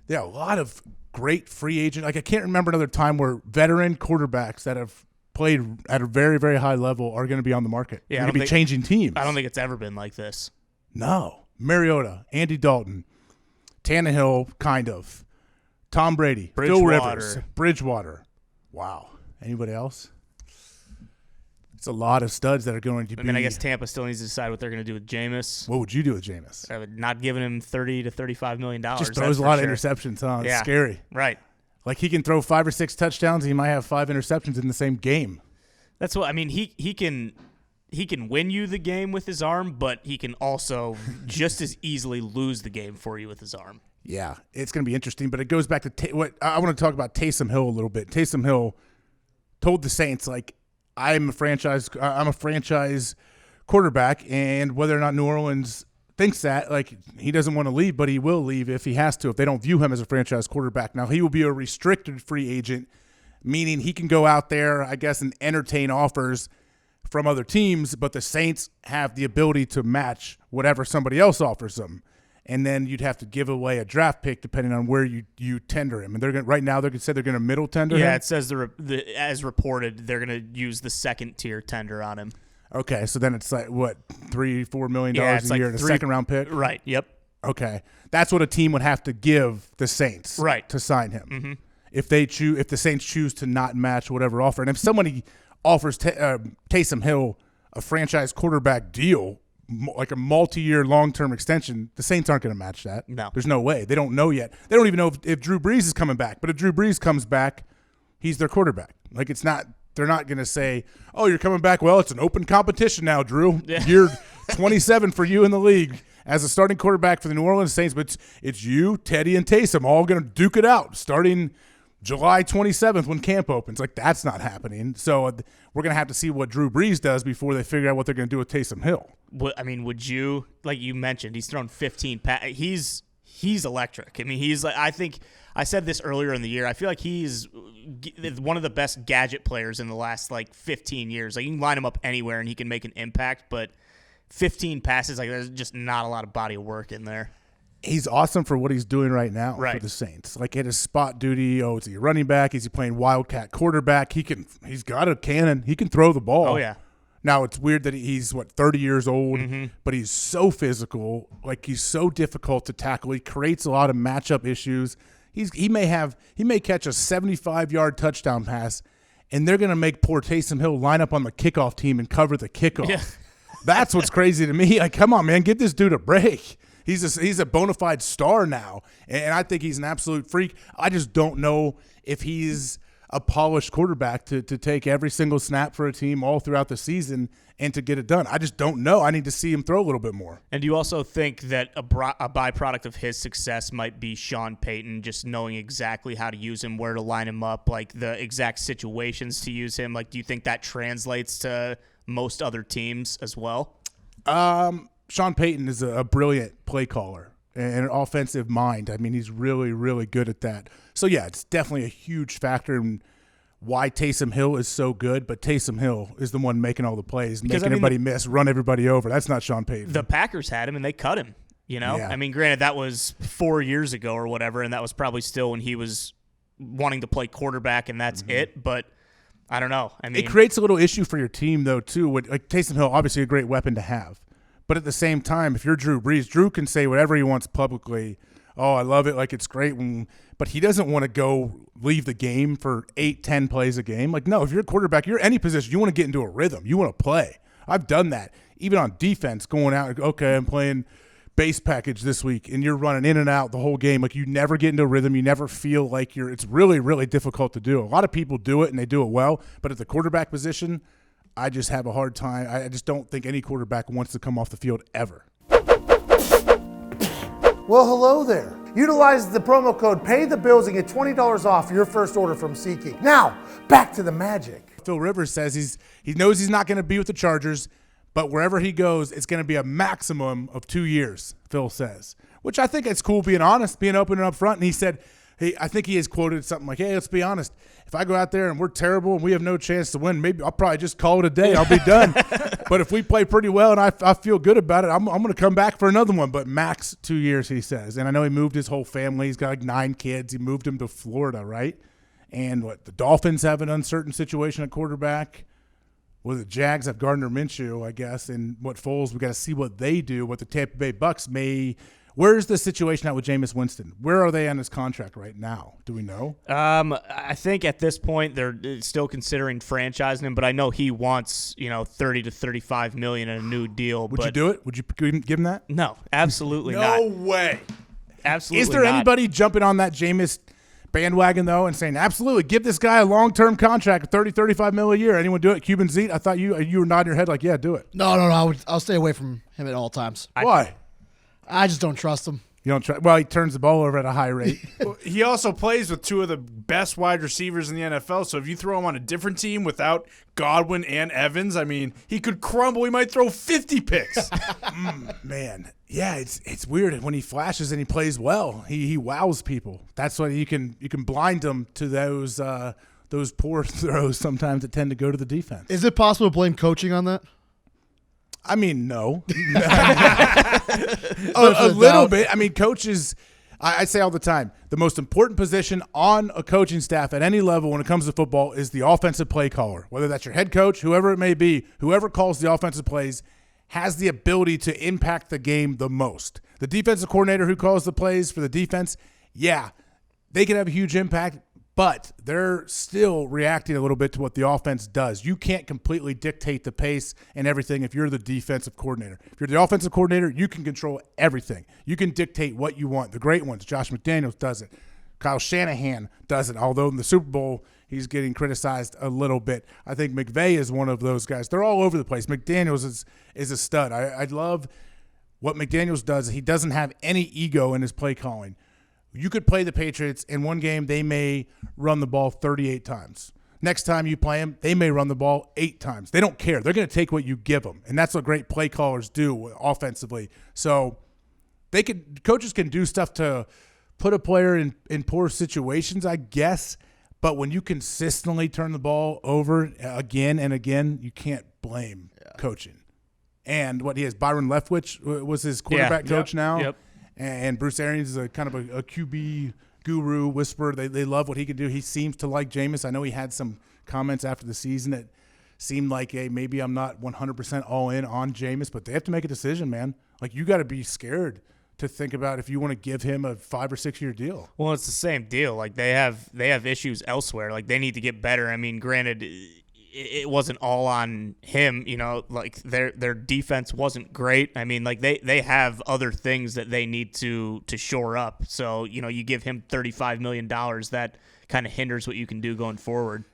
There are a lot of great free agent. Like I can't remember another time where veteran quarterbacks that have played at a very, very high level are going to be on the market. Yeah, going to be changing teams. I don't think it's ever been like this. No. Mariota, Andy Dalton, Tannehill, kind of. Tom Brady, Phil Rivers, Bridgewater. Wow. Anybody else? It's a lot of studs that are going to be. And then I guess Tampa still needs to decide what they're going to do with Jameis. What would you do with Jameis? Not giving him $30 to $35 million. Just throws a lot of interceptions, huh? It's scary. Right. Like he can throw 5 or 6 touchdowns, and he might have 5 interceptions in the same game. That's what I mean. He can win you the game with his arm, but he can also just as easily lose the game for you with his arm. Yeah, it's going to be interesting, but it goes back to what I want to talk about Taysom Hill a little bit. Taysom Hill told the Saints, like, I'm a franchise quarterback, and whether or not New Orleans thinks that, like, he doesn't want to leave, but he will leave if he has to, if they don't view him as a franchise quarterback. Now, he will be a restricted free agent, meaning he can go out there, I guess, and entertain offers from other teams, but the Saints have the ability to match whatever somebody else offers them. And then you'd have to give away a draft pick depending on where you tender him. And they're right now they're going to say they're going to middle tender him. Yeah, it says as reported they're going to use the second tier tender on him. Okay, so then it's like what, $3-4 million a year in a second round pick. Right. Yep. Okay, that's what a team would have to give the Saints to sign him. Mm-hmm. If the Saints choose to not match whatever offer, and if somebody offers Taysom Hill a franchise quarterback deal, like a multi-year long-term extension, the Saints aren't going to match that. No. There's no way. They don't know yet. They don't even know if Drew Brees is coming back. But if Drew Brees comes back, he's their quarterback. Like it's not – they're not going to say, oh, you're coming back. Well, it's an open competition now, Drew. Yeah. You're 27 for you in the league as a starting quarterback for the New Orleans Saints. But it's you, Teddy, and Taysom all going to duke it out starting – July 27th when camp opens. Like, that's not happening. So we're going to have to see what Drew Brees does before they figure out what they're going to do with Taysom Hill. I mean, would you, like you mentioned, he's thrown 15 passes. He's electric. I mean, he's like, I think I said this earlier in the year. I feel like he's one of the best gadget players in the last, 15 years. Like, you can line him up anywhere and he can make an impact, but 15 passes, like, there's just not a lot of body of work in there. He's awesome for what he's doing right now for the Saints. Like at his spot duty, is he a running back? Is he playing wildcat quarterback? He's got a cannon. He can throw the ball. Oh, yeah. Now, it's weird that he's, 30 years old, but he's so physical. Like, he's so difficult to tackle. He creates a lot of matchup issues. He may catch a 75-yard touchdown pass, and they're going to make poor Taysom Hill line up on the kickoff team and cover the kickoff. Yeah. That's what's crazy to me. Like, come on, man, get this dude a break. He's a bona fide star now, and I think he's an absolute freak. I just don't know if he's a polished quarterback to take every single snap for a team all throughout the season and to get it done. I just don't know. I need to see him throw a little bit more. And do you also think that a byproduct of his success might be Sean Payton just knowing exactly how to use him, where to line him up, like the exact situations to use him? Like, do you think that translates to most other teams as well? Sean Payton is a brilliant play caller and an offensive mind. I mean, he's really, really good at that. So, yeah, it's definitely a huge factor in why Taysom Hill is so good, but Taysom Hill is the one making all the plays, making everybody miss, run everybody over. That's not Sean Payton. The Packers had him, and they cut him, Yeah. I mean, granted, that was 4 years ago or whatever, and that was probably still when he was wanting to play quarterback, and that's it, but I don't know. I mean, it creates a little issue for your team, though, too. Like Taysom Hill, obviously a great weapon to have. But at the same time, if you're Drew Brees, Drew can say whatever he wants publicly. Oh, I love it. Like, it's great. But he doesn't want to go leave the game for 8-10 plays a game. Like, no, if you're a quarterback, you're any position, you want to get into a rhythm. You want to play. I've done that. Even on defense, going out, okay, I'm playing base package this week, and you're running in and out the whole game. Like, you never get into a rhythm. You never feel like it's really, really difficult to do. A lot of people do it, and they do it well. But at the quarterback position, I just have a hard time. I just don't think any quarterback wants to come off the field ever. Well, hello there. Utilize the promo code PAYTHEBILLS and get $20 off your first order from SeatGeek. Now, back to the magic. Phil Rivers says he knows he's not going to be with the Chargers, but wherever he goes, it's going to be a maximum of 2 years, Phil says. Which I think it's cool being honest, being open and upfront. And he said, I think he has quoted something like, "Hey, let's be honest. If I go out there and we're terrible and we have no chance to win, maybe I'll probably just call it a day. I'll be done. But if we play pretty well and I feel good about it, I'm going to come back for another one. But max 2 years, he says. And I know he moved his whole family. He's got like 9 kids. He moved them to Florida, right? And the Dolphins have an uncertain situation at quarterback. Well, the Jags have Gardner Minshew, I guess, and Foles, we got to see what they do. What the Tampa Bay Bucks may. Where's the situation at with Jameis Winston? Where are they on his contract right now? Do we know? I think at this point they're still considering franchising him, but I know he wants 30 to 35 million in a new deal. Would you do it? Would you give him that? No, absolutely not. No way. Absolutely. Is there not. anybody jumping on that Jameis bandwagon though and saying absolutely give this guy a long-term contract of 30, 35 mil a year? Anyone do it? Cuban Zeke? I thought you were nodding your head like, yeah, do it. No. I'll stay away from him at all times. Why? I just don't trust him. You don't try. Well, he turns the ball over at a high rate. He also plays with 2 of the best wide receivers in the NFL. So if you throw him on a different team without Godwin and Evans, I mean, he could crumble. He might throw 50 picks. Man, yeah, it's weird when he flashes and he plays well. He wows people. That's why you can blind them to those poor throws sometimes that tend to go to the defense. Is it possible to blame coaching on that? I mean, no. a little bit. I mean, coaches, I say all the time, the most important position on a coaching staff at any level when it comes to football is the offensive play caller. Whether that's your head coach, whoever it may be, whoever calls the offensive plays has the ability to impact the game the most. The defensive coordinator who calls the plays for the defense, yeah, they can have a huge impact, but they're still reacting a little bit to what the offense does. You can't completely dictate the pace and everything if you're the defensive coordinator. If you're the offensive coordinator, you can control everything. You can dictate what you want. The great ones, Josh McDaniels does it. Kyle Shanahan does it, although in the Super Bowl he's getting criticized a little bit. I think McVay is one of those guys. They're all over the place. McDaniels is a stud. I love what McDaniels does. He doesn't have any ego in his play calling. You could play the Patriots in one game, they may run the ball 38 times. Next time you play them, they may run the ball 8 times. They don't care. They're going to take what you give them, and that's what great play callers do offensively. So coaches can do stuff to put a player in poor situations, I guess, but when you consistently turn the ball over again and again, you can't blame coaching. And what he has, Byron Leftwich was his quarterback coach now. Yep. And Bruce Arians is a kind of a QB guru whisperer. They love what he can do. He seems to like Jameis. I know he had some comments after the season that seemed like, hey, maybe I'm not 100% all in on Jameis, but they have to make a decision, man. Like, you got to be scared to think about if you want to give him a 5 or 6 year deal. Well, it's the same deal. Like, they have issues elsewhere. Like, they need to get better. I mean, granted, it wasn't all on him, like their defense wasn't great. I mean, like they have other things that they need to shore up. So, you give him $35 million, that kind of hinders what you can do going forward.